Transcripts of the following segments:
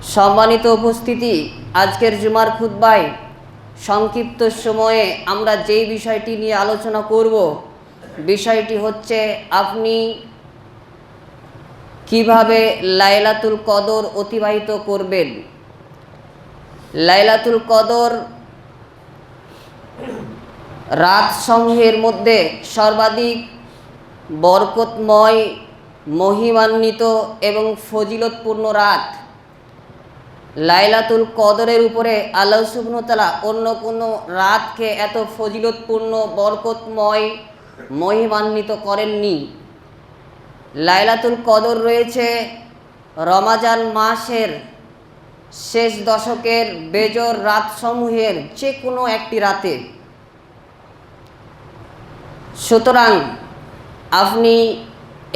সম্মানিত উপস্থিতি, আজকের জুমার খুতবায় সংক্ষিপ্ত সময়ে আমরা যেই বিষয়টি নিয়ে আলোচনা করব, বিষয়টি হচ্ছে আপনি কিভাবে লাইলাতুল কদর অতিবাহিত করবেন। লাইলাতুল কদর রাত সমূহের মধ্যে সর্বাধিক বরকতময়, মহিমান্বিত এবং ফজিলতপূর্ণ রাত। লাইলাতুল কদরের উপরে আল্লাহ সুবহানাহু ওয়া তাআলা অন্য কোনো রাতকে এত ফজিলতপূর্ণ, বরকতময়, মহিমান্বিত করেননি। লাইলাতুল কদর রয়েছে রমাজান মাসের শেষ দশকের বেজর রাতসমূহের যে কোনো একটি রাতে। সুতরাং আপনি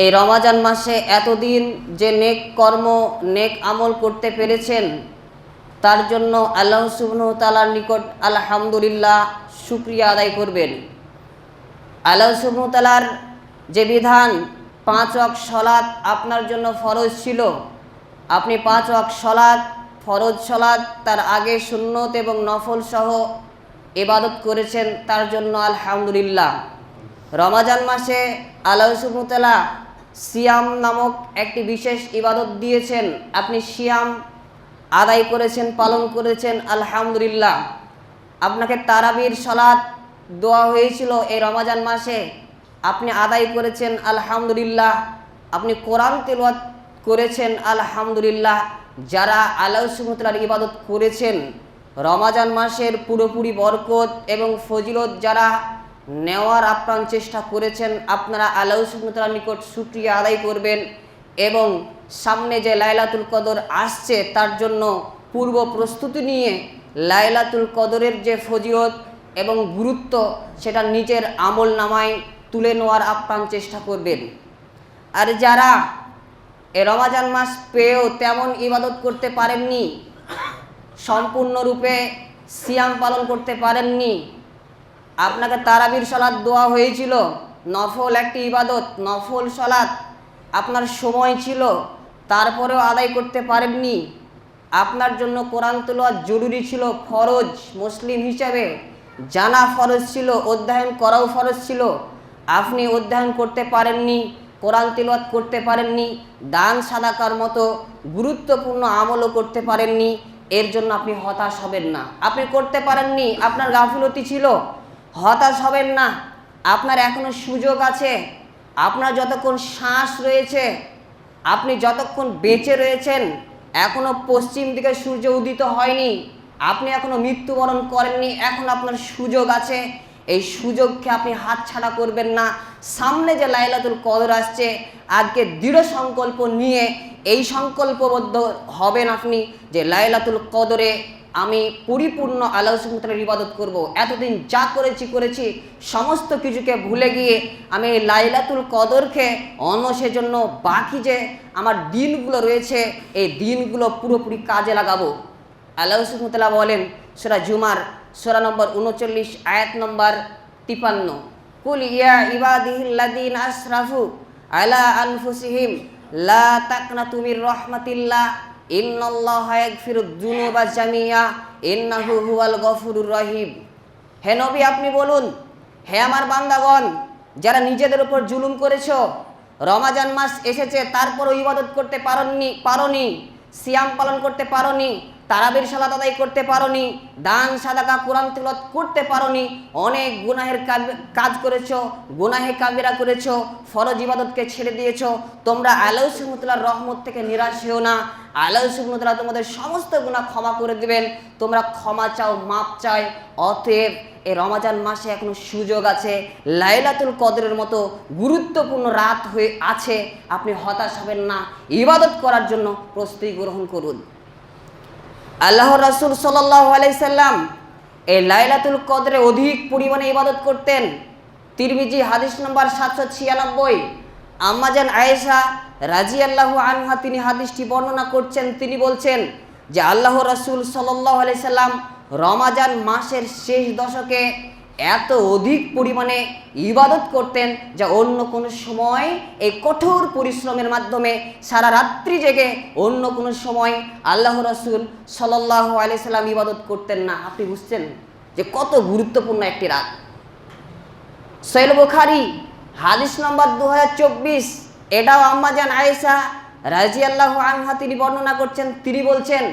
এই রমাজান মাসে এতদিন যে নেক কর্ম, নেক আমল করতে পেরেছেন, তার জন্য আল্লাহ সুবহানাহু ওয়া তাআলার নিকট আলহামদুলিল্লাহ শুকরিয়া আদায় করবেন। আল্লাহ সুবহানাহু ওয়া তাআলার যে বিধান 5 ওয়াক্ত সালাত আপনার জন্য ফরজ ছিল, আপনি 5 ওয়াক্ত সালাত, ফরজ সালাত, তার আগে সুন্নত এবং নফল সহ ইবাদত করেছেন, তার জন্য আলহামদুলিল্লাহ। রমাজান মাসে আল্লাহ সুবহানাহু ওয়া তাআলা সিয়াম নামক একটি বিশেষ ইবাদত দিয়েছেন, আপনি সিয়াম আদায় করেছেন, পালন করেছেন, আলহামদুলিল্লাহ। আপনাকে তারাবির সালাত দেওয়া হয়েছিল এই রমাজান মাসে, আপনি আদায় করেছেন, আলহামদুলিল্লাহ। আপনি কোরআন তেলাওয়াত করেছেন, আলহামদুলিল্লাহ। যারা আল্লাহ সুবহানাহু ওয়া তাআলার ইবাদত করেছেন, রমাজান মাসের পুরোপুরি বরকত এবং ফজিলত যারা নেওয়ার আপ্রাণ চেষ্টা করেছেন, আপনারা আল্লাহ সুবহানাহু ওয়া তাআলার নিকট শুকরিয়া আদায় করবেন এবং সামনে যে লাইলাতুল কদর আসছে তার জন্য পূর্ব প্রস্তুতি নিয়ে লাইলাতুল কদরের যে ফজিলত এবং গুরুত্ব সেটা নিজের আমল নামায় তুলে নেওয়ার আপ্রাণ চেষ্টা করবেন। আর যারা এ রমাজান মাস পেয়েও তেমন ইবাদত করতে পারেননি, সম্পূর্ণরূপে সিয়াম পালন করতে পারেননি, আপনাকে তারাবির সালাত দেওয়া হয়েছিল, নফল একটি ইবাদত, নফল সালাত আপনার সময় ছিল, তারপরেও আদায় করতে পারেননি, আপনার জন্য কোরআন তেলাওয়াত জরুরি ছিল, ফরজ, মুসলিম হিসাবে জানা ফরজ ছিল, অধ্যয়ন করাও ফরজ ছিল, আপনি অধ্যয়ন করতে পারেননি, কোরআন তেলাওয়াত করতে পারেননি, দান সাদাকার মতো গুরুত্বপূর্ণ আমলও করতে পারেননি, এর জন্য আপনি হতাশ হবেন না। আপনি করতে পারেননি, আপনার গাফিলতি ছিল, হতাশ হবেন না। আপনার এখনো সুযোগ আছে। আপনার যতক্ষণ শ্বাস রয়েছে, আপনি যতক্ষণ বেঁচে রয়েছেন, এখনো পশ্চিম দিকে সূর্য উদিত হয়নি, আপনি এখনো মৃত্যুবরণ করেননি, এখন আপনার সুযোগ আছে। এই সুযোগকে আপনি হাতছাড়া করবেন না। সামনে যে লাইলাতুল কদর আসছে, আজকে দৃঢ় সংকল্প নিয়ে এই সংকল্পবদ্ধ হবেন আপনি যে লাইলাতুল কদরে আমি পরিপূর্ণ আল্লাহ সুবহানাহু ওয়া তাআলার ইবাদত করব। এতদিন যা করেছি সমস্ত কিছুকে ভুলে গিয়ে আমি এই লাইলাতুল কদরকে অন্য সেজন্য বাকি যে আমার দিনগুলো রয়েছে, এই দিনগুলো পুরোপুরি কাজে লাগাবো। আল্লাহ সুবহানাহু ওয়া তাআলা বলেন সূরা জুমার সূরা নম্বর 39 আয়াত নম্বর 53, কুল ইয়া ইবাদিল্লাযিনা আসরাফু আলা আনফুসিহিম লা তাকনাতু মির রাহমাতিল্লাহ ইন্নাল্লাহা ইয়াগফিরুয যুনুবা জামিআ ইন্নাহু হুয়াল গফুরুর রহিম। হে নবী, আপনি বলুন, হে আমার বান্দাগণ, যারা নিজেদের উপর জুলুম করেছো, রমাজান মাস এসেছে তারপরও ইবাদত করতে পারোনি, সিয়াম পালন করতে পারোনি, তারাবির সালাত আদায় করতে পারোনি, দান সাদাকা কোরআন তেলাওয়াত করতে পারোনি, অনেক গুনাহের কাজ করেছো, গুনাহে কাবিরা করেছো, ফরজ ইবাদতকে ছেড়ে দিয়েছো, তোমরা আল্লাহ সুবহানাহু ওয়া তাআলার রহমত থেকে নিরাশ হও না। আল্লাহ সুবহানাহু ওয়া তাআলা তোমাদের সমস্ত গুনাহ ক্ষমা করে দিবেন। তোমরা ক্ষমা চাও, মাপ চাই। অতএব এই রমাজান মাসে এখনো সুযোগ আছে, লাইলাতুল কদরের মতো গুরুত্বপূর্ণ রাত হয়ে আছে, আপনি হতাশ হবেন না, ইবাদত করার জন্য প্রস্তুতি গ্রহণ করুন। আল্লাহর রাসূল সাল্লাল্লাহু আলাইহি সাল্লাম এই লাইলাতুল কদরে অধিক পরিমাণে ইবাদত করতেন। তিরমিজি হাদিস নম্বর 796, আম্মাজান আয়েশা রাদিয়াল্লাহু আনহা তিনি হাদিসটি বর্ণনা করছেন। তিনি বলছেন যে আল্লাহর রাসূল সাল্লাল্লাহু আলাইহি সাল্লাম রমাজান মাসের শেষ দশকে এত অধিক পরিমাণে ইবাদত করতেন যা অন্য কোনো সময় এই কঠোর পরিশ্রমের মাধ্যমে সারা রাত্রি জেগে অন্য কোনো সময় আল্লাহ রাসূল সাল্লাল্লাহু আলাইহি সাল্লাম ইবাদত করতেন না। আপনি বুঝছেন যে কত গুরুত্বপূর্ণ একটি রাত। সহিহ বুখারী হাদিস নম্বর 2024, এটাও আম্মাজান আয়েশা রাদিয়াল্লাহু আনহা তিনি বর্ণনা করছেন। তিনি বলছেন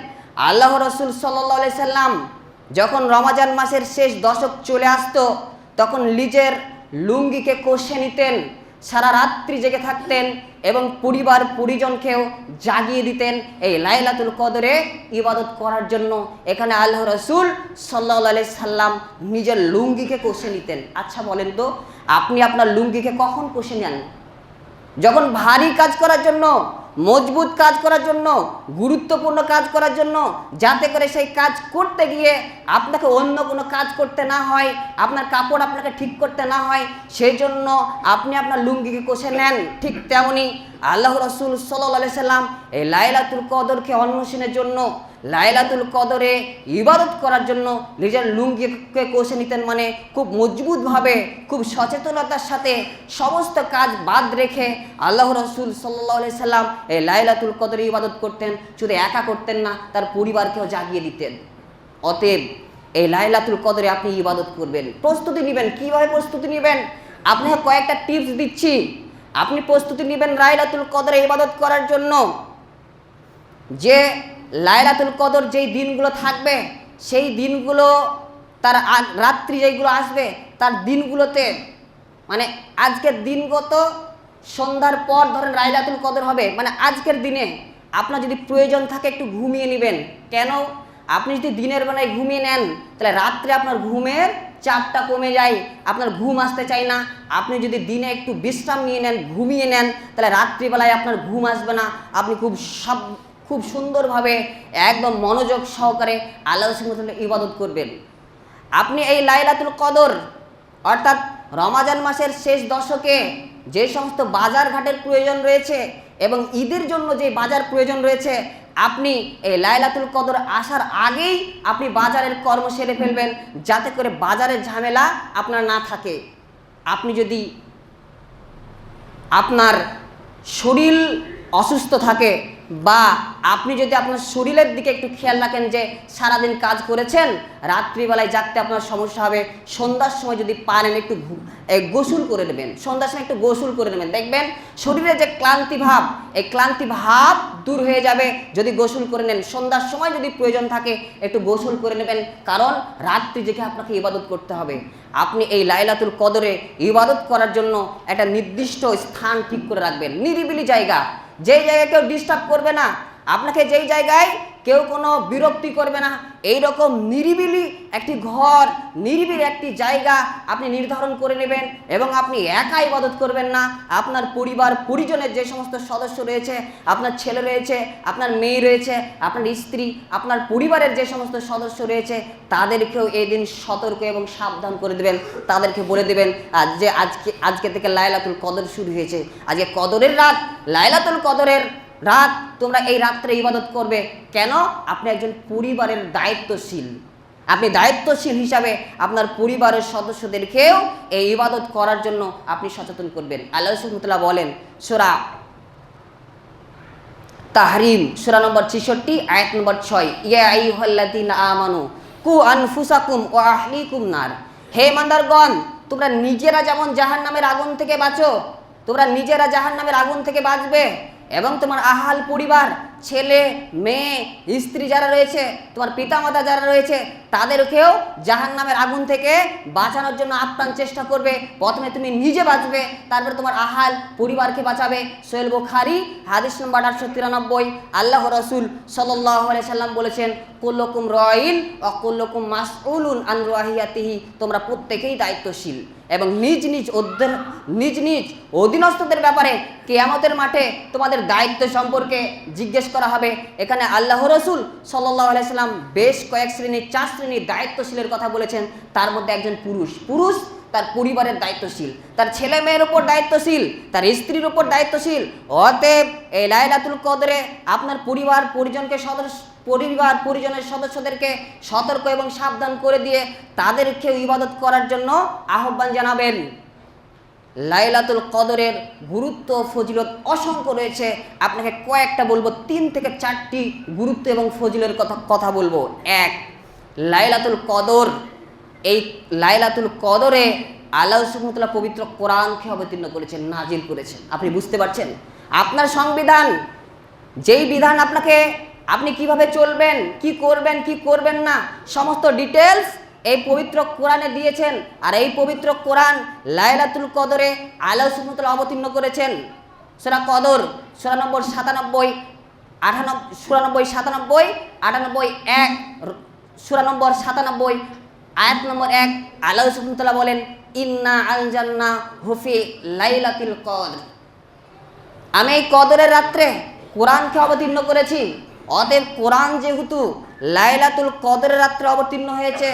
আল্লাহ রাসূল সাল্লাল্লাহু আলাইহি সাল্লাম যখন রমজান মাসের শেষ দশক চলে আসতো তখন নিজের লুঙ্গিকে কষে নিতেন, সারা রাত্রি জেগে থাকতেন এবং পরিবার পরিজনকেও জাগিয়ে দিতেন এই লাইলাতুল কদরে ইবাদত করার জন্য। এখানে আল্লাহ রাসূল সাল্লাল্লাহু আলাইহি সাল্লাম নিজের লুঙ্গিকে কষে নিতেন। আচ্ছা বলেন তো, আপনি আপনার লুঙ্গিকে কখন কষে নেন? যখন ভারী কাজ করার জন্য, মজবুত কাজ করার জন্য, গুরুত্বপূর্ণ কাজ করার জন্য, যাতে করে সেই কাজ করতে গিয়ে আপনাকে অন্য কোনো কাজ করতে না হয়, আপনার কাপড় আপনাকে ঠিক করতে না হয়, সেই জন্য আপনি আপনার লুঙ্গিকে কষে নেন। ঠিক তেমনি আল্লাহ রাসূল সাল্লাল্লাহু আলাইহি সাল্লাম এই লাইলাতুল কদরকে অন্বেষণের জন্য, লাইলাতুল কদরে ইবাদত করার জন্য নিজের লুঙ্গিকে কষে নিতেন। মানে খুব মজবুতভাবে, খুব সচেতনতার সাথে সমস্ত কাজ বাদ রেখে আল্লাহ রাসূল সাল্লাল্লাহু আলাইহি সাল্লাম এই লাইলাতুল কদরে ইবাদত করতেন। শুধু একা করতেন না, তার পরিবারকেও জাগিয়ে দিতেন। অতএব এই লাইলাতুল কদরে আপনি ইবাদত করবেন, প্রস্তুতি নেবেন। কিভাবে প্রস্তুতি নেবেন? আপনাকে কয়েকটা টিপস দিচ্ছি। আপনি প্রস্তুতি নেবেন লাইলাতুল কদরে ইবাদত করার জন্য। যে লাইলাতুল কদর যেই দিনগুলো থাকবে, সেই দিনগুলো তার রাত্রি যেগুলো আসবে তার দিনগুলোতে, মানে আজকের দিনগত সন্ধ্যার পর ধরেন লাইলাতুল কদর হবে, মানে আজকের দিনে আপনার যদি প্রয়োজন থাকে একটু ঘুমিয়ে নেবেন। কেন? আপনি যদি দিনের বেলায় ঘুমিয়ে নেন তাহলে রাত্রে আপনার ঘুমের চাপটা কমে যায়, আপনার ঘুম আসতে চায় না। আপনি যদি দিনে একটু বিশ্রাম নিয়ে নেন, ঘুমিয়ে নেন, তাহলে রাত্রিবেলায় আপনার ঘুম আসবে না। আপনি খুব সুন্দরভাবে একদম মনোযোগ সহকারে আল্লাহ সুবহানাহু ইবাদত করবেন। আপনি এই লাইলাতুল কদর অর্থাৎ রমজান মাসের শেষ দশকে যে সমস্ত বাজার ঘাটের প্রয়োজন রয়েছে এবং ঈদের জন্য যে বাজার প্রয়োজন রয়েছে, আপনি এই লাইলাতুল কদর আসার আগেই আপনি বাজারের কর্ম সেরে ফেলবেন, যাতে করে বাজারের ঝামেলা আপনার না থাকে। আপনি যদি আপনার শরীর অসুস্থ থাকে বা আপনি যদি আপনার শরীরের দিকে একটু খেয়াল রাখেন যে সারাদিন কাজ করেছেন, রাত্রিবেলায় জাগতে আপনার সমস্যা হবে, সন্ধ্যার সময় যদি পারেন একটু গোসল করে নেবেন। সন্ধ্যার সময় একটু গোসল করে নেবেন, দেখবেন শরীরে যে ক্লান্তি ভাব, এই ক্লান্তি ভাব দূর হয়ে যাবে যদি গোসল করে নেন। সন্ধ্যার সময় যদি প্রয়োজন থাকে একটু গোসল করে নেবেন, কারণ রাত্রি জেগে আপনাকে ইবাদত করতে হবে। আপনি এই লাইলাতুল কদরে ইবাদত করার জন্য একটা নির্দিষ্ট স্থান ঠিক করে রাখবেন, নিরিবিলি জায়গা, যেই জায়গায় কেউ ডিস্টার্ব করবে না আপনাকে, যেই জায়গায় কেউ কোনো বিরক্তি করবে না, এই রকম নিরিবিলি একটি ঘর, নিরিবিলি একটি জায়গা আপনি নির্ধারণ করে নেবেন। এবং আপনি একা ইবাদত করবেন না, আপনার পরিবার পরিজনের যে সমস্ত সদস্য রয়েছে, আপনার ছেলে রয়েছে, আপনার মেয়ে রয়েছে, আপনার স্ত্রী, আপনার পরিবারের যে সমস্ত সদস্য রয়েছে, তাদেরকেও এই দিন সতর্ক এবং সাবধান করে দেবেন। তাদেরকে বলে দেবেন যে আজকে থেকে লাইলাতুল কদর শুরু হয়েছে, আজকে কদরের রাত, লাইলাতুল কদরের রাত, তোমরা এই রাত্রে ইবাদত করবে। কেন? আপনি একজন পরিবারের দায়িত্বশীল, আপনি দায়িত্বশীল হিসাবে আপনার পরিবারের সদস্যদেরকেও এই ইবাদত করার জন্য আপনি সচেতন করবেন। আল্লাহ সুবহানাহু ওয়া তাআলা বলেন সূরা তাহরিম সূরা নম্বর 66 আয়াত নম্বর 6, ইয়া আইয়ুহাল্লাযীনা আমানু কু আনফুসাকুম ওয়া আহলিকুম নার। হে ইমানদারগণ, তোমরা নিজেরা যেমন জাহান্নামের আগুন থেকে বাঁচো, তোমরা নিজেরা জাহান্নামের আগুন থেকে বাঁচবে এবং তোমার আহাল পরিবার, ছেলে মেয়ে স্ত্রী যারা রয়েছে, তোমার পিতামাতা যারা রয়েছে, তাদেরকেও জাহান্নামের আগুন থেকে বাঁচানোর জন্য আপ্রাণ চেষ্টা করবে। প্রথমে তুমি নিজে বাঁচবে, তারপরে তোমার আহাল পরিবারকে বাঁচাবে। সহিহ বুখারী হাদিস নম্বর 893, আল্লাহ রাসূল সাল্লাল্লাহু আলাইহি সাল্লাম বলেছেন কুল্লুকুম রাইন ওয়া কুল্লুকুম মাসউলুন আন রাহিয়াতিহি। তোমরা প্রত্যেকেই দায়িত্বশীল এবং নিজ নিজ অধীনস্থদের ব্যাপারে কিয়ামতের মাঠে তোমাদের দায়িত্ব সম্পর্কে জিজ্ঞেস করা হবে। এখানে আল্লাহ রাসূল সাল্লাল্লাহু আলাইহি সাল্লাম বেশ কয়েক শ্রেণীর, 4 শ্রেণীর দায়িত্বশীলের কথা বলেছেন। তার মধ্যে একজন পুরুষ তার পরিবারের দায়িত্বশীল, তার ছেলে মেয়ের উপর দায়িত্বশীল, তার স্ত্রীর উপর দায়িত্বশীল। অতএব এই লাইলাতুল কদরে আপনার পরিবার পরিজনের সদস্যদেরকে সতর্ক এবং সাবধান করে দিয়ে তাদেরকে ইবাদত করার জন্য আহ্বান জানাবেন। লাইলাতুল কদরের গুরুত্ব ফজিলত অসংখ্য রয়েছে, আপনাকে কয়েকটা বলবো, 3 থেকে 4টি গুরুত্ব এবং ফজিলের কথা বলবো। 1, লাইলাতুল কদর। এই লাইলাতুল কদরে আল্লাহ সুবহানাহু ওয়া তাআলা পবিত্র কোরআনকে অবতীর্ণ করেছেন, নাজিল করেছেন। আপনি বুঝতে পারছেন, আপনার সংবিধান, যেই বিধান আপনি কিভাবে চলবেন, কি করবেন, কি করবেন না, সমস্ত ডিটেলস এই পবিত্র কোরআনে দিয়েছেন। আর এই পবিত্র কোরআন লাইলাতুল কদরে আল্লাহ সুবহানাহু ওয়া তাআলা অবতীর্ণ করেছেন। সূরা কদর সূরা নম্বর 97, আয়াত নম্বর 1, আল্লাহ সুবহানাহু ওয়া তাআলা বলেন, ইন্না আনজালনাহু ফি লাইলাতুল কদর। আমি এই কদরের রাত্রে কোরআনকে অবতীর্ণ করেছি। অতএব কোরআন যেহেতু লাইলাতুল কদরের রাত্রে অবতীর্ণ হয়েছে,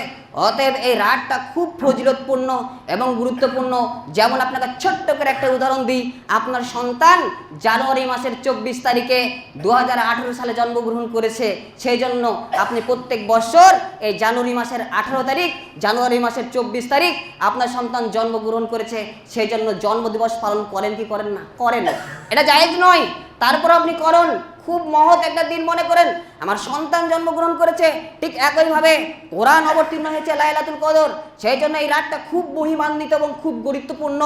অতএব এই রাতটা খুব ফজিলতপূর্ণ এবং গুরুত্বপূর্ণ। যেমন আপনাকে ছোট্ট করে একটা উদাহরণ দিই, আপনার সন্তান জানুয়ারি মাসের 24 তারিখে 2018 সালে জন্মগ্রহণ করেছে। সেই জন্য আপনি প্রত্যেক বছর এই জানুয়ারি মাসের 18 তারিখ, জানুয়ারি মাসের 24 তারিখ আপনার সন্তান জন্মগ্রহণ করেছে, সেই জন্য জন্মদিবস পালন করেন কি করেন না? করেন। এটা জায়েজ নয়, তারপর আপনি করুন। খুব মহৎ একটা দিন মনে করেন, আমার সন্তান জন্মগ্রহণ করেছে। ঠিক একইভাবে কোরআন অবতীর্ণ হয়েছে লাইলাতুল কদর, সেই জন্য এই রাতটা খুব মহিমান্বিত এবং খুব গুরুত্বপূর্ণ।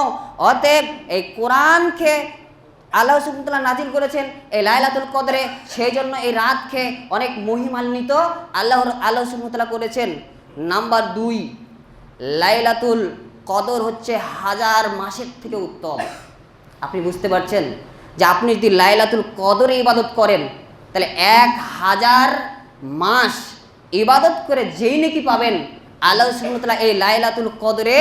অতএব এই কোরআনকে আল্লাহ সুবহানাহু ওয়া তাআলা নাজিল করেছেন এই লাইলাতুল কদরে, সেই জন্য এই রাতকে অনেক মহিমান্বিত আল্লাহ সুবহানাহু ওয়া তাআলা করেছেন। নাম্বার 2, লাইলাতুল কদর হচ্ছে 1000 মাসের থেকে উত্তম। আপনি বুঝতে পারছেন যে আপনি যদি লাইলাতুল কদরে ইবাদত করেন, তাহলে 1000 মাস ইবাদত করে যেই নেকি পাবেন, আল্লাহ সুবহানাহু ওয়া তাআলা এই লাইলাতুল কদরে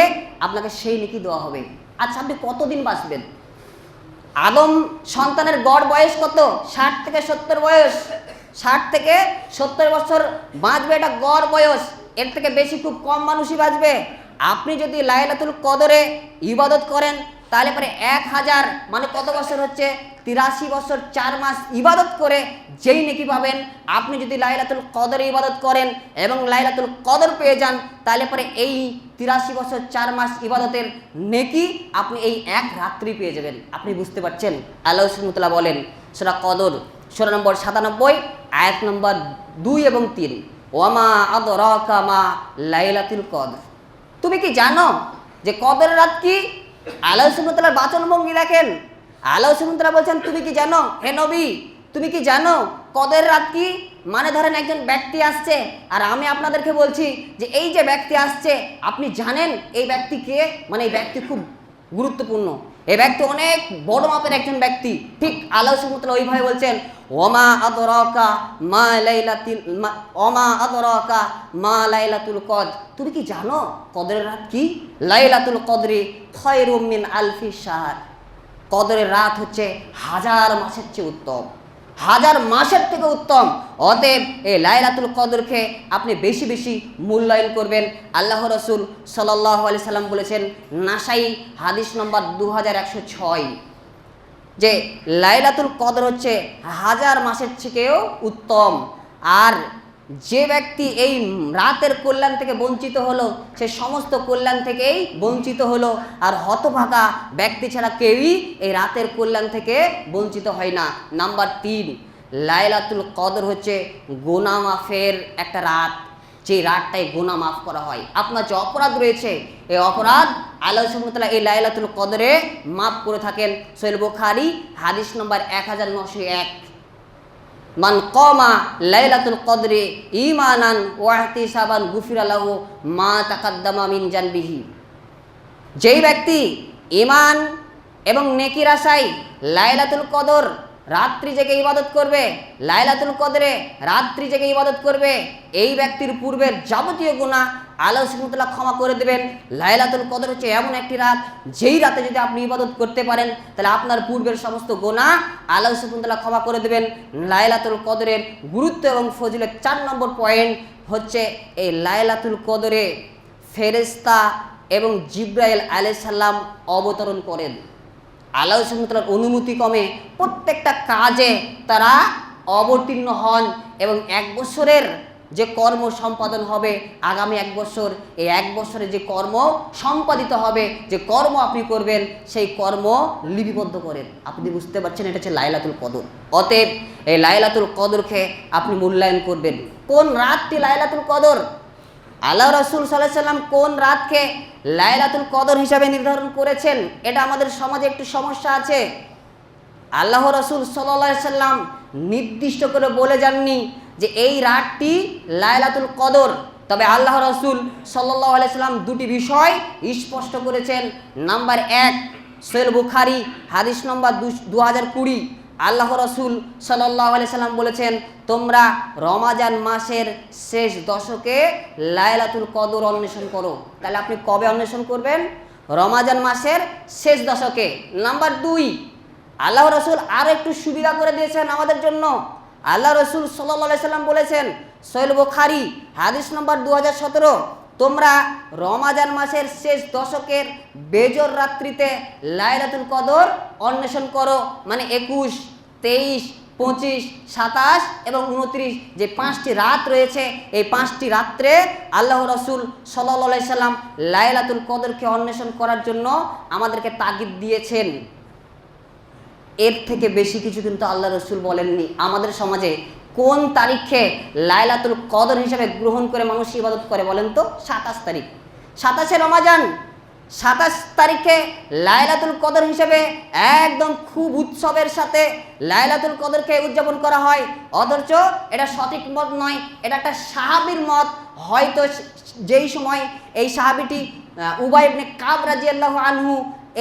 আপনাকে সেই নেকি দেওয়া হবে। আচ্ছা, আপনি কতদিন বাঁচবেন? আদম সন্তানের গড় বয়স কত? 60 থেকে 70 বয়স। 60 থেকে 70 বছর বাঁচবে, এটা গড় বয়স। এর থেকে বেশি খুব কম মানুষই বাঁচবে। আপনি যদি লাইলাতুল কদরে ইবাদত করেন, তাহলে পরে 1000 মানে কত বছর হচ্ছে? 83 বছর 4 মাস ইবাদত করে যেই নেকি পাবেন। আপনি যদি লাইলাতুল কদরে ইবাদত করেন এবং লাইলাতুল কদর পেয়ে যান, তাহলে পরে এই 83 বছর 4 মাস ইবাদতের নেকি আপনি এই এক রাত্রি পেয়ে যাবেন। আপনি বুঝতে পারছেন? আল্লাহ সুবহানাহু ওয়া তাআলা বলেন সূরা কদর সূরা নম্বর 97, আয়াত নম্বর 2 এবং 3, ওয়ামা আদরাকা মা লাইলাতুল কদর। তুমি কি জানো যে কদরের রাত কি? আল্লাহ সুবহানাহু ওয়া তাআলার বাচনভঙ্গি দেখেন। আল্লাহ সুবহানাহু ওয়া তাআলা বলছেন, তুমি কি জানো হে নবী, তুমি কি জানো কদরের রাত কি? মানে ধরেন একজন ব্যক্তি আসছে, আর আমি আপনাদেরকে বলছি যে এই যে ব্যক্তি আসছে, আপনি জানেন এই ব্যক্তি কে? মানে এই ব্যক্তি খুব গুরুত্বপূর্ণ, এই ব্যক্তি অনেক বড় মাপের একজন ব্যক্তি। ঠিক আল্লাহ সুবহানাহু ওয়া তাআলা ওইভাবে বলছেন, ওমা আদরাকা মা লাইলাতুল কদর। তুমি কি জানো কদরের রাত কি? লাইলাতুল কদরি খায়রুম মিন আলফি শাহর। কদরের রাত হচ্ছে 1000 মাসের চেয়ে উত্তম, 1000 মাসের থেকে উত্তম। অতএব এই লাইলাতুল কদরকে আপনি বেশি বেশি মূল্যায়ন করবেন। আল্লাহ রাসূল সাল্লাল্লাহু আলাইহি সাল্লাম বলেছেন, নাসাই হাদিস নম্বর 2106, যে লাইলাতুল কদর হচ্ছে 1000 মাসের থেকেও উত্তম। আর যে ব্যক্তি এই রাতের কল্যাণ থেকে বঞ্চিত হলো, সে সমস্ত কল্যাণ থেকেই বঞ্চিত হলো। আর হতভাগা ব্যক্তি ছাড়া কেউই এই রাতের কল্যাণ থেকে বঞ্চিত হয় না। নাম্বার 3, লাইলাতুল কদর হচ্ছে গুনাহ মাফের একটা রাত, যে রাতটায় গুনাহ মাফ করা হয়। আপনার যে অপরাধ রয়েছে, এই অপরাধ আল্লাহ সুবহানাহু ওয়া তাআলা এই লাইলাতুল কদরে মাফ করে থাকেন। সহিহ বুখারী হাদিস নম্বর 1901, মান কামা লাইলাতুল কদরি ঈমানান ওয়া ইহতিসাবান গুফিরা লাহু মা তাকাদ্দামা মিন জানবিহি। যেই ব্যক্তি ঈমান এবং নেকির আশায় লাইলাতুল কদর রাত্রি জেগে ইবাদত করবে, লাইলাতুল কদরে রাত্রি জেগে ইবাদত করবে, এই ব্যক্তির পূর্বের যাবতীয় গুনাহ আল্লাহ সুবহানাহু ওয়া তাআলা ক্ষমা করে দেবেন। লাইলাতুল কদর হচ্ছে এমন একটি রাত, যেই রাতে যদি আপনি ইবাদত করতে পারেন, তাহলে আপনার পূর্বের সমস্ত গুনাহ আল্লাহ সুবহানাহু ওয়া তাআলা ক্ষমা করে দেবেন। লাইলাতুল কদরের গুরুত্ব এবং ফজিলত 4 নম্বর পয়েন্ট হচ্ছে, এই লাইলাতুল কদরে ফেরেশতা এবং জিব্রাইল আলাইহিস সালাম অবতরণ করেন। আল্লাহ সুবহানাহু ওয়া তাআলার অনুমতি ক্রমে প্রত্যেকটা কাজে তারা অবতীর্ণ হন এবং 1 বছরের যে কর্ম সম্পাদন হবে, আগামী 1 বছর, এই 1 বছরে যে কর্ম সম্পাদিত হবে, যে কর্ম আপনি করবেন, সেই কর্ম লিপিবদ্ধ করেন। আপনি বুঝতে পারছেন, এটা হচ্ছে লাইলাতুল কদর। অতএব এই লাইলাতুল কদরকে আপনি মূল্যায়ন করবেন। কোন রাতটি লাইলাতুল কদর? আল্লাহ রাসূল সাল্লাল্লাহু আলাইহি সাল্লাম কোন রাতকে লাইলাতুল কদর হিসাবে নির্ধারণ করেছেন? এটা আমাদের সমাজে একটু সমস্যা আছে। আল্লাহ রাসূল সাল্লাল্লাহু আলাইহি সাল্লাম নির্দিষ্ট করে বলে যাননি যে এই রাতটি লাইলাতুল কদর। তবে আল্লাহ রাসূল সাল্লাল্লাহু আলাইহি সাল্লাম দুটি বিষয় স্পষ্ট করেছেন। নাম্বার 1, সহিহ বুখারী হাদিস নম্বর 2020, আল্লাহ রাসূল সাল্লাল্লাহু আলাইহি সাল্লাম বলেছেন, তোমরা রমাজান মাসের শেষ দশকে লাইলাতুল কদর অন্বেষণ করো। তাহলে আপনি কবে অন্বেষণ করবেন? রমাজান মাসের শেষ দশকে। নাম্বার 2, আল্লাহ রাসূল আরও একটু সুবিধা করে দিয়েছেন আমাদের জন্য। আল্লাহ রাসূল সাল্লাল্লাহু আলাইহি সাল্লাম বলেছেন, সহিহ বুখারী হাদিস নম্বর 2017, তোমরা রমাজান মাসের শেষ দশকের বেজর রাত্রিতে লাইলাতুল কদর অন্বেষণ করো। মানে 21, 23, 25, 27 এবং 29 যে 5টি রাত রয়েছে, এই 5টি রাত্রে আল্লাহ রাসূল সাল্লাল্লাহু আলাইহি সাল্লাম লাইলাতুল কদরকে অন্বেষণ করার জন্য আমাদেরকে তাগিদ দিয়েছেন। এর থেকে বেশি কিছু কিন্তু আল্লাহ রাসূল বলেননি। আমাদের সমাজে কোন তারিখে লাইলাতুল কদর হিসেবে গ্রহণ করে মানুষ ইবাদত করে বলেন তো? 27 তারিখ, 27শে রমাজান। 27 তারিখে লাইলাতুল কদর হিসেবে একদম খুব উৎসবের সাথে লাইলাতুল কদরকে উদযাপন করা হয়। অথচ এটা সঠিক মত নয়, এটা একটা সাহাবীর মত। হয়তো যেই সময় এই সাহাবীটি উবাই ইবনে কাব রাদিয়াল্লাহু আনহু,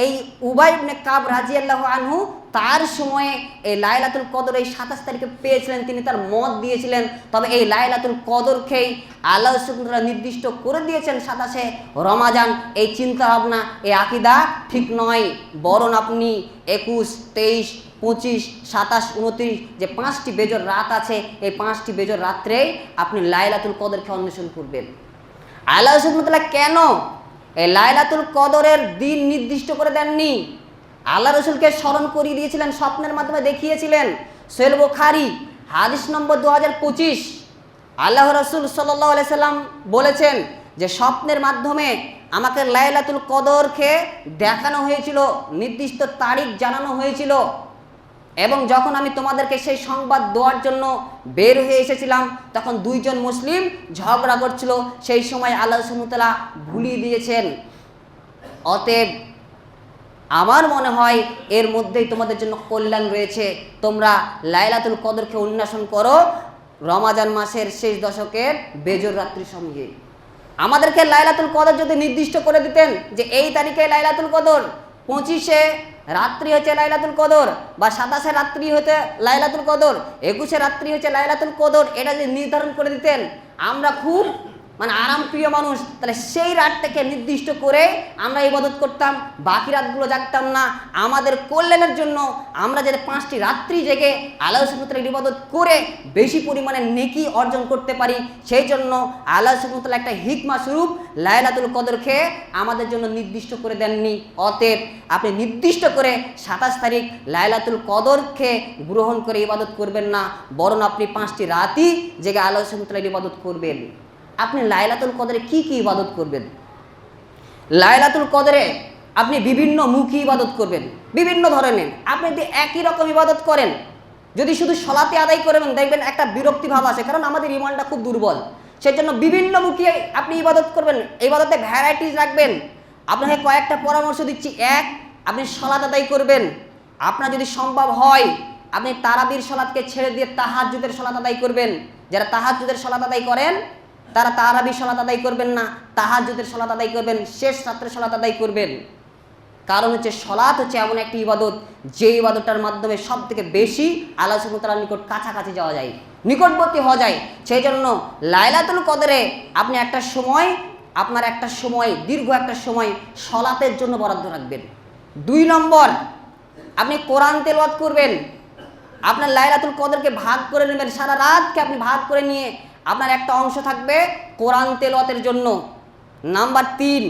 এই উবাই ইবনে কাব রাদিয়াল্লাহু আনহু তার সময়ে এই লাইলাতুল কদর এই 27 তারিখে পেয়েছিলেন, তিনি তার মত দিয়েছিলেন। তবে এই লাইলাতুল কদরকেই আল্লাহ সুবহানাহু ওয়া তাআলা নির্দিষ্ট করে দিয়েছেন 27শে রমাজান। এই চিন্তা ভাবনা, এই আকীদা ঠিক নয়। বরং আপনি 21, 23, 25, 27, 29 যে 5টি বেজর রাত আছে, এই 5টি বেজর রাত্রেই আপনি লাইলাতুল কদরকে অন্বেষণ করবেন। আল্লাহ সুবহানাহু ওয়া তাআলা কেন এই লাইলাতুল কদরের দিন নির্দিষ্ট করে দেননি? আল্লাহ রাসূলকে স্মরণ করিয়ে দিয়েছিলেন, স্বপ্নের মাধ্যমে দেখিয়েছিলেন। সহিহ বুখারী হাদিস নম্বর 2025, আল্লাহ রাসূল সাল্লাল্লাহু আলাইহি সাল্লাম বলেছেন যে স্বপ্নের মাধ্যমে আমাকে লাইলাতুল কদরকে দেখানো হয়েছিল, নির্দিষ্ট তারিখ জানানো হয়েছিল। এবং যখন আমি তোমাদেরকে সেই সংবাদ দেওয়ার জন্য বের হয়ে এসেছিলাম, তখন 2 জন মুসলিম ঝগড়া করছিল। সেই সময় আল্লাহ সুবহানাহু ওয়া তাআলা ভুলিয়ে দিয়েছেন। অতএব আমার মনে হয় এর মধ্যেই তোমাদের জন্য কল্যাণ রয়েছে। তোমরা লাইলাতুল কদরকে অন্বেষণ করো রমাজান মাসের শেষ দশকের বেজর রাত্রির সঙ্গে। আমাদেরকে লাইলাতুল কদর যদি নির্দিষ্ট করে দিতেন যে এই তারিখে লাইলাতুল কদর, 25শে রাত্রি হচ্ছে লাইলাতুল কদর, বা 27শে রাত্রি হচ্ছে লাইলাতুল কদর, 21শে রাত্রি হচ্ছে লাইলাতুল কদর, এটা যদি নির্ধারণ করে দিতেন, আমরা খুব আরাম প্রিয় মানুষ, তাহলে সেই রাতটাকে নির্দিষ্ট করে আমরা ইবাদত করতাম, বাকি রাতগুলো জাগতাম না। আমাদের কল্যাণের জন্য আমরা যাতে 5টি রাত্রি জেগে আল্লাহ সুবহানাহু ওয়া তাআলার ইবাদত করে বেশি পরিমাণে নেকি অর্জন করতে পারি, সেই জন্য আল্লাহ সুবহানাহু ওয়া তাআলা একটা হিকমা স্বরূপ লাইলাতুল কদরকে আমাদের জন্য নির্দিষ্ট করে দেননি। অতএব আপনি নির্দিষ্ট করে 27 তারিখ লাইলাতুল কদরকে গ্রহণ করে ইবাদত করবেন না, বরং আপনি 5টি রাতই জেগে আল্লাহ সুবহানাহু ওয়া তাআলার ইবাদত করবেন। আপনি লাইলাতুল কদরে কি কি ইবাদত করবেন? লাইলাতুল কদরে আপনি বিভিন্ন মুখী ইবাদত করবেন, বিভিন্ন ধরনের। আপনি যদি একই রকম ইবাদত করেন, যদি শুধু সলাতে আদায় করবেন, দেখবেন একটা বিরক্তি ভাব আসে, কারণ আমাদের ইমানটা খুব দুর্বল। সেজন্য বিভিন্ন মুখী আপনি ইবাদত করবেন, ইবাদতে ভ্যারাইটিস রাখবেন। আপনাকে কয়েকটা পরামর্শ দিচ্ছি। 1, আপনি সলাত আদায় করবেন। আপনার যদি সম্ভব হয় আপনি তারাবির সলাতকে ছেড়ে দিয়ে তাহাজ্জুদের সলাত আদায় করবেন। যারা তাহাজ্জুদের সলাত আদায় করেন তারা তারাবি সলাত আদায় করবেন না, তাহাজ্জুদের সলাত আদায় করবেন, শেষ রাত্রের সলাত আদায় করবেন। কারণ হচ্ছে সলাত হচ্ছে এমন একটি ইবাদত, যে ইবাদতটার মাধ্যমে সব থেকে বেশি আল্লাহ সুবহানাহু ওয়া তাআলার নিকট কাছাকাছি যাওয়া যায়, নিকটবর্তী হওয়া যায়। সেই জন্য লাইলাতুল কদরে আপনি আপনার একটা সময়, দীর্ঘ একটা সময় সলাতের জন্য বরাদ্দ রাখবেন। 2 নম্বর, আপনি কোরআন তেলাওয়াত করবেন। আপনার লাইলাতুল কদরকে ভাগ করে নেবেন, সারা রাতকে আপনি ভাগ করে নিয়ে আপনার একটা অংশ থাকবে কোরআন তেলাওয়াতের জন্য। নাম্বার 3,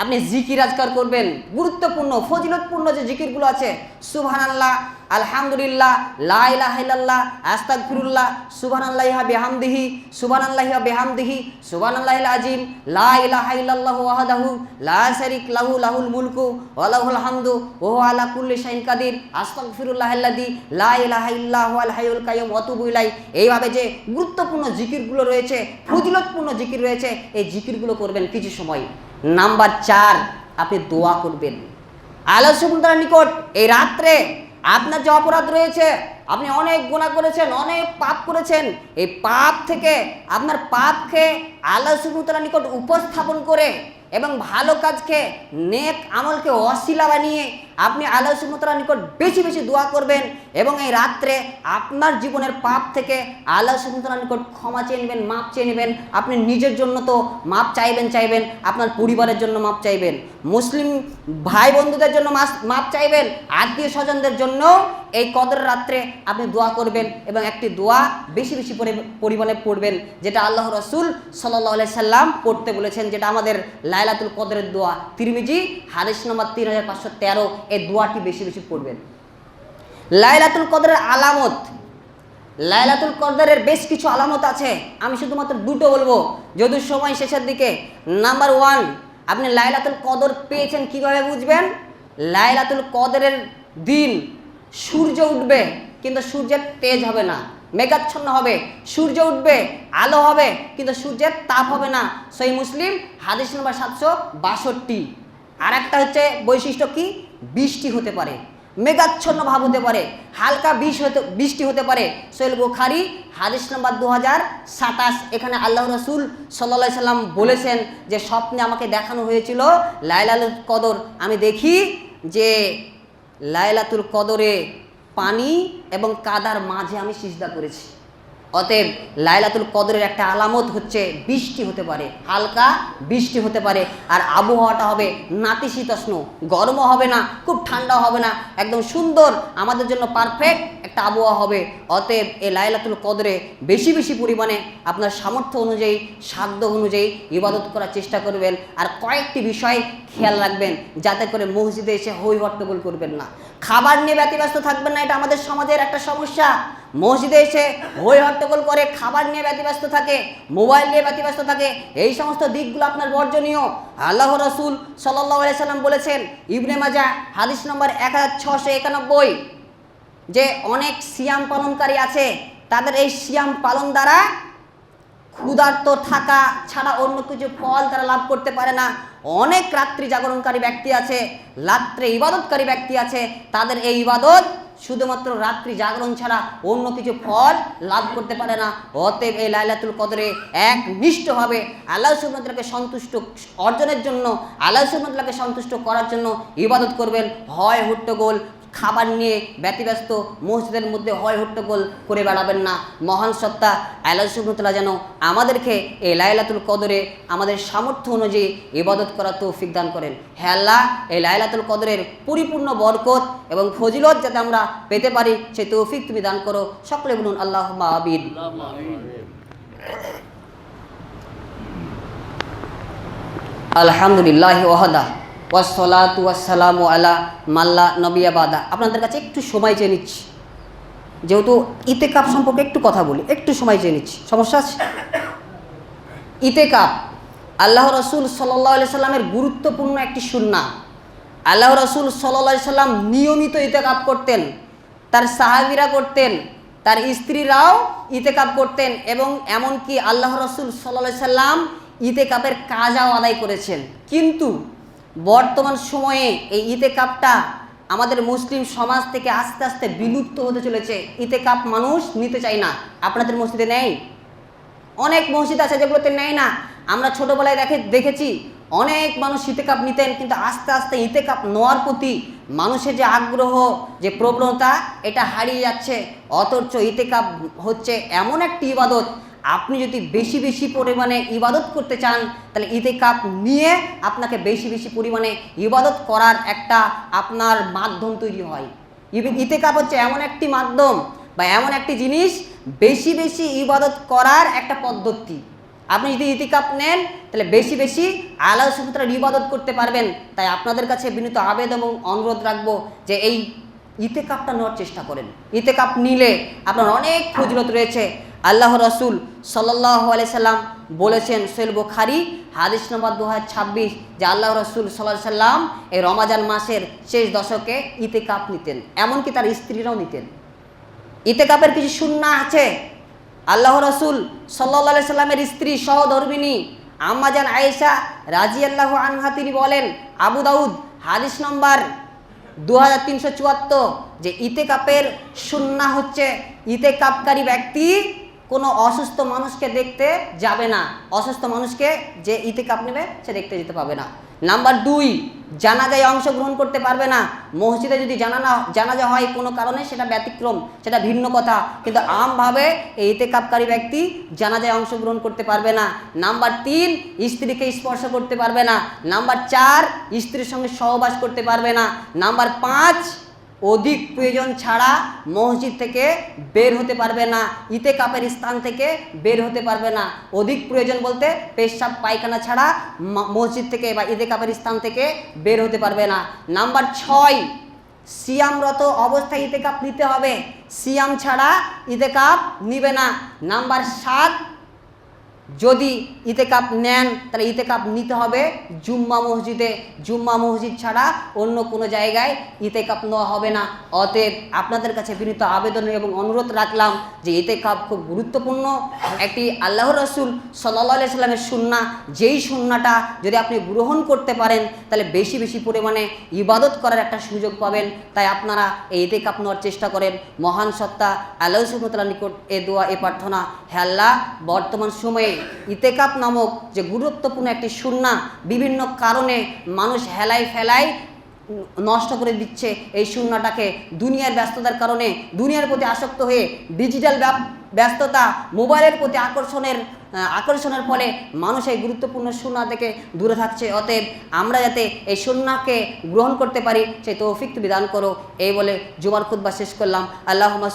আপনি জিকির আজকার করবেন, গুরুত্বপূর্ণ ফজিলতপূর্ণ যে জিকিরগুলো আছে, সুবহানাল্লাহ, আলহামদুলিল্লাহ, লা ইলাহা ইল্লাল্লাহ, আস্তাগফিরুল্লাহ, সুবহানাল্লাহি ওয়া বিহামদিহি, সুবহানাল্লাহি ওয়া বিহামদিহি, সুবহানাল্লাহিল আযীম, লা ইলাহা ইল্লাল্লাহু ওয়াহদাহু লা শারীকা লাহু, লাহুল মুলকু ওয়া লাহুল হামদু ওয়া হুয়া আলা কুল্লি শাইইন কাদির, আস্তাগফিরুল্লাহাল্লাযী লা ইলাহা ইল্লা হুয়াল হাইয়ুল কাইয়্যুম ওয়া আতুবু ইলাইহি। এইভাবে যে গুরুত্বপূর্ণ জিকিরগুলো রয়েছে, ফজিলতপূর্ণ জিকির রয়েছে, এই জিকিরগুলো করবেন কিছু সময়। নাম্বার 4, আপনি দোয়া করবেন আল্লাহ সুবহানাহু ওয়া তাআলার নিকট। এই রাত্রে আপনার যে অপরাধ রয়েছে, আপনি অনেক গুনাহ করেছেন, অনেক পাপ করেছেন, এই পাপ থেকে আপনার পাপকে আল্লাহ সুবহানাহু ওয়া তাআলার নিকট উপস্থাপন করে এবং ভালো কাজকে, নেক আমলকে ওয়াসিলা বানিয়ে আপনি আল্লাহ সুবহানাহু ওয়া তাআলার নিকট বেশি বেশি দোয়া করবেন এবং এই রাত্রে আপনার জীবনের পাপ থেকে আল্লাহ সুবহানাহু ওয়া তাআলার নিকট ক্ষমা চেয়ে নেবেন, মাপ চেয়ে নেবেন। আপনি নিজের জন্য তো মাপ চাইবেন, আপনার পরিবারের জন্য মাপ চাইবেন, মুসলিম ভাই বন্ধুদের জন্য মাপ চাইবেন, আত্মীয় স্বজনদের জন্য এই কদর রাত্রে আপনি দোয়া করবেন এবং একটি দোয়া বেশি বেশি পরিমাণে পড়বেন, যেটা আল্লাহ রাসূল সাল্লাল্লাহু আলাইহি সাল্লাম পড়তে বলেছেন, যেটা আমাদের লাইলাতুল কদরের দোয়া। তিরমিজি হাদিস নম্বর 3513, এই দোয়াটি বেশি বেশি পড়বেন। লাইলাতুল কদরের আলামত, লাইলাতুল কদরের বেশ কিছু আলামত আছে, আমি শুধুমাত্র দুটো বলবো যদিও সময় শেষের দিকে। নাম্বার 1, আপনি লাইলাতুল কদর পেয়েছেন কিভাবে বুঝবেন? লাইলাতুল কদরের দিন সূর্য উঠবে কিন্তু সূর্যের তেজ হবে না, মেঘাচ্ছন্ন হবে, সূর্য উঠবে, আলো হবে কিন্তু সূর্যের তাপ হবে না। সহিহ মুসলিম হাদিস নম্বর 762। আর একটা হচ্ছে বৈশিষ্ট্য কি? বৃষ্টি হতে পারে, মেঘাচ্ছন্ন ভাব হতে পারে, হালকা বৃষ্টি হতে পারে। সহিহ বুখারী হাদিস নম্বর 2027। এখানে আল্লাহ রাসূল সাল্লাল্লাহু আলাইহি সাল্লাম বলেছেন যে স্বপ্নে আমাকে দেখানো হয়েছিল লাইলাতুল কদর, আমি দেখি যে লাইলাতুল কদরে পানি এবং কাদার মাঝে আমি সিজদা করেছি। অতএব লাইলাতুল কদরের একটা আলামত হচ্ছে বৃষ্টি হতে পারে, হালকা বৃষ্টি হতে পারে, আর আবহাওয়াটা হবে নাতিশীতোষ্ণ, গরমও হবে না, খুব ঠান্ডা হবে না, একদম সুন্দর আমাদের জন্য পারফেক্ট একটা আবহাওয়া হবে। অতএব এই লাইলাতুল কদরে বেশি বেশি পরিমাণে আপনার সামর্থ্য অনুযায়ী, সাধ্য অনুযায়ী ইবাদত করার চেষ্টা করবেন। আর কয়েকটি বিষয় খেয়াল রাখবেন, যাতে করে মসজিদে এসে হই হট্টগোল করবেন না, খাবার নিয়ে ব্যতিব্যস্ত থাকবেন না, এটা আমাদের সমাজের একটা সমস্যা। মসজিদে এসে হই হট্টগোল করে, খাবার নিয়ে ব্যতিব্যস্ত থাকে, মোবাইল নিয়ে ব্যতিব্যস্ত থাকে, এই সমস্ত দিকগুলো আপনার বর্জনীয়। আল্লাহ রাসূল সাল্লাল্লাহু আলাইহি সাল্লাম বলেছেন, ইবনে মাজাহ হাদিস নম্বর 1691, যে অনেক সিয়াম পালনকারী আছে, তাদের এই সিয়াম পালন দ্বারা ক্ষুধার্ত থাকা ছাড়া অন্য কিছু ফল তারা লাভ করতে পারে না। অনেক রাত্রি জাগরণকারী ব্যক্তি আছে, রাত্রে ইবাদতকারী ব্যক্তি আছে, তাদের এই ইবাদত শুধুমাত্র রাত্রি জাগরণ ছাড়া অন্য কিছু ফল লাভ করতে পারে না। অতএব এই লাইলাতুল কদরে একনিষ্ঠভাবে আল্লাহ সুবহানাহু ওয়া তাআলাকে সন্তুষ্ট অর্জনের জন্য, আল্লাহ সুবহানাহু ওয়া তাআলাকে সন্তুষ্ট করার জন্য ইবাদত করবেন। হয় হট্টগোল, খাবার নিয়ে ব্যতিব্যস্ত, মসজিদের মধ্যে হয় হট্টগোল করে বেড়াবেন না। মহান সত্তা আল্লাহ সুবহানাহু ওয়া তাআলা যেন আমাদেরকে এই লাইলাতুল কদরে আমাদের সামর্থ্য অনুযায়ী ইবাদত করার তৌফিক দান করেন। হে আল্লাহ, এই লাইলাতুল কদরের পরিপূর্ণ বরকত এবং ফজিলত যাতে আমরা পেতে পারি, সেই তৌফিক তুমি দান করো। সকলে বলুন আল্লাহুম্মা আমিন। আলহামদুলিল্লাহি ওয়াহদা ওয়াসসালাতু ওয়াসসালামু আলা মাল্লা নবিয়া বাদা। আপনাদের কাছে একটু সময় চেয়ে নিচ্ছি, যেহেতু ইতেকাপ সম্পর্কে একটু কথা বলি, একটু সময় চেয়ে নিচ্ছি, সমস্যা আছে? ইতেকাপ আল্লাহ রাসূল সাল্লাল্লাহু আলাইহি সাল্লামের গুরুত্বপূর্ণ একটি সুন্নাহ। আল্লাহ রাসূল সাল্লাল্লাহু আলাইহি সাল্লাম নিয়মিত ইতেকাপ করতেন, তার সাহাবীরা করতেন, তার স্ত্রীরাও ইতেকাপ করতেন, এবং এমনকি আল্লাহ রাসূল সাল্লাল্লাহু আলাইহি সাল্লাম ইতেকাপের কাজাও আদায় করেছেন। কিন্তু বর্তমান সময়ে এই ইতেকাপটা আমাদের মুসলিম সমাজ থেকে আস্তে আস্তে বিলুপ্ত হতে চলেছে। ইতেকাপ মানুষ নিতে চায় না। আপনাদের মসজিদে নেই? অনেক মসজিদ আছে যেগুলোতে নেয় না। আমরা ছোটোবেলায় দেখেছি অনেক মানুষ ইতেকাপ নিতেন, কিন্তু আস্তে আস্তে ইতেকাপ নেওয়ার প্রতি মানুষের যে আগ্রহ, যে প্রবণতা, এটা হারিয়ে যাচ্ছে। অথচ ইতেকাপ হচ্ছে এমন একটি ইবাদত, আপনি যদি বেশি বেশি পরিমাণে ইবাদত করতে চান, তাহলে ইতেকাপ নিয়ে আপনাকে বেশি বেশি পরিমাণে ইবাদত করার একটা আপনার মাধ্যম তৈরি হয়। ইতেকাপ হচ্ছে এমন একটি মাধ্যম বা এমন একটি জিনিস, বেশি বেশি ইবাদত করার একটা পদ্ধতি। আপনি যদি ইতিকাফ নেন তাহলে বেশি বেশি আল্লাহ সুবহানাহু ওয়া তাআলার ইবাদত করতে পারবেন। তাই আপনাদের কাছে বিনীত আবেদন এবং অনুরোধ রাখবো যে এই ইতিকাফটা নেওয়ার চেষ্টা করেন। ইতিকাফ নিলে আপনার অনেক ফজিলত রয়েছে। আল্লাহ রাসূল সাল্লাল্লাহু আলাইহি সাল্লাম বলেছেন, সহিহ বুখারী হাদিস নম্বর 2026, যে আল্লাহ রাসূল সাল্লাল্লাহু আলাইহি সাল্লাম এই রমাজান মাসের শেষ দশকে ইতিকাফ নিতেন, এমনকি তার স্ত্রীরাও নিতেন। ইতিকাফের কিছু সুন্নাহ আছে। আল্লাহ রাসূল সাল্লাল্লাহু আলাইহি সাল্লামের স্ত্রী সহধর্মিণী আম্মা জান আয়েশা রাদিয়াল্লাহু আনহা তিনি বলেন, আবু দাউদ হাদিস নম্বর 2374, যে ইতিকাফের সুন্নাহ হচ্ছে ইতিকাফকারী ব্যক্তি কোনো অসুস্থ মানুষকে দেখতে যাবে না। অসুস্থ মানুষকে যে ইতিকাফ নেবে সে দেখতে যেতে পাবে না। নাম্বার 2, জানাজায় অংশগ্রহণ করতে পারবে না। মসজিদে যদি জানাজা হয় কোনো কারণে সেটা ব্যতিক্রম, সেটা ভিন্ন কথা, কিন্তু আমভাবে এই ইতিকাফকারী ব্যক্তি জানাজায় অংশগ্রহণ করতে পারবে না। নাম্বার 3, স্ত্রীকে স্পর্শ করতে পারবে না। নাম্বার 4, স্ত্রীর সঙ্গে সহবাস করতে পারবে না। নাম্বার 5, অধিক প্রয়োজন ছাড়া মসজিদ থেকে বের হতে পারবে না, ইতিকাফের স্থান থেকে বের হতে পারবে না। অধিক প্রয়োজন বলতে পেশাব পায়খানা ছাড়া মসজিদ থেকে বা ইতিকাফের স্থান থেকে বের হতে পারবে না। নাম্বার 6, সিয়ামরত অবস্থায় ইতিকাফ নিতে হবে, সিয়াম ছাড়া ইতিকাফ নিবে না। নাম্বার 7, যদি ইতিকাফ নেন তাহলে ইতিকাফ নিতে হবে জুম্মা মসজিদে, জুম্মা মসজিদ ছাড়া অন্য কোনো জায়গায় ইতিকাফ নেওয়া হবে না। অতএব আপনাদের কাছে বিনীত আবেদন এবং অনুরোধ রাখলাম যে ইতিকাফ খুব গুরুত্বপূর্ণ একটি আল্লাহ রাসূল সাল্লাল্লাহু আলাইহি সাল্লামের সুন্নাহ, যেই সুন্নাহটা যদি আপনি গ্রহণ করতে পারেন তাহলে বেশি বেশি পরিমাণে ইবাদত করার একটা সুযোগ পাবেন। তাই আপনারা এই ইতিকাফ নেওয়ার চেষ্টা করেন। মহান সত্তা আল্লাহ সুবহানাহু ওয়া তাআলার নিকট এ দোয়া এ প্রার্থনা, হে আল্লাহ, বর্তমান সময়ে ইতিকাফ নামক যে গুরুত্বপূর্ণ একটি সুন্নাহ বিভিন্ন কারণে মানুষ হেলায় ফেলায় নষ্ট করে দিচ্ছে, এই সুন্নাহটাকে দুনিয়ার ব্যস্ততার কারণে, দুনিয়ার প্রতি আসক্ত হয়ে ডিজিটাল ব্যস্ততা, মোবাইলের প্রতি আকর্ষণের ফলে মানুষ এই গুরুত্বপূর্ণ সুন্নাহ থেকে দূরে থাকছে। অতএব আমরা যাতে এই সুন্নাহকে গ্রহণ করতে পারি সেই তৌফিক তুমি দান করো। এই বলে জুমার খুতবা শেষ করলাম। আল্লাহুম্মা